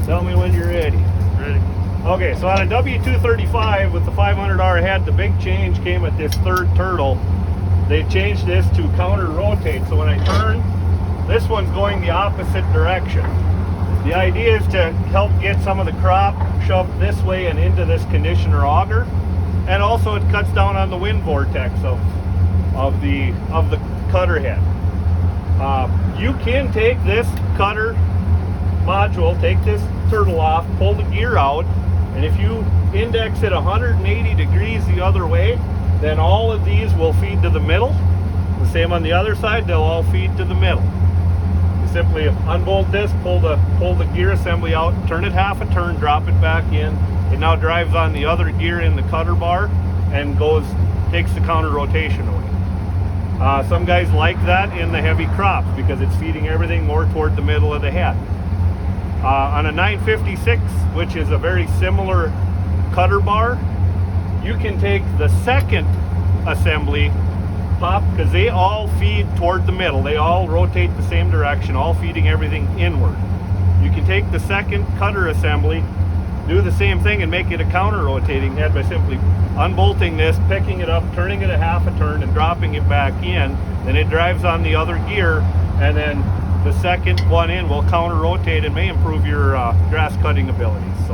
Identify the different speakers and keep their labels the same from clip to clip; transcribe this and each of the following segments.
Speaker 1: Tell me when you're ready.
Speaker 2: Ready.
Speaker 1: Okay, so on a W235 with the 500R head, the big change came at this third turtle. They changed this to counter rotate. So when I turn, this one's going the opposite direction. The idea is to help get some of the crop shoved this way and into this conditioner auger. And also it cuts down on the wind vortex of the cutter head. You can take this cutter module, take this turtle off, pull the gear out, and if you index it 180 degrees the other way, then all of these will feed to the middle. The same on the other side, they'll all feed to the middle. You simply unbolt this, pull the gear assembly out, turn it half a turn, drop it back in. It now drives on the other gear in the cutter bar and takes the counter rotation away. Some guys like that in the heavy crops because it's feeding everything more toward the middle of the head. On a 956, which is a very similar cutter bar, you can take the second assembly pop, because they all feed toward the middle. They all rotate the same direction, all feeding everything inward. You can take the second cutter assembly, do the same thing, and make it a counter rotating head by simply unbolting this, picking it up, turning it a half a turn, and dropping it back in. Then it drives on the other gear, and then the second one in will counter rotate and may improve your grass cutting abilities. So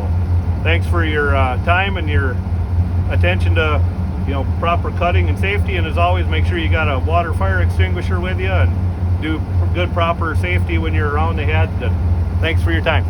Speaker 1: thanks for your time and your attention to proper cutting and safety. And as always, make sure you got a water fire extinguisher with you and do good proper safety when you're around the head. And thanks for your time.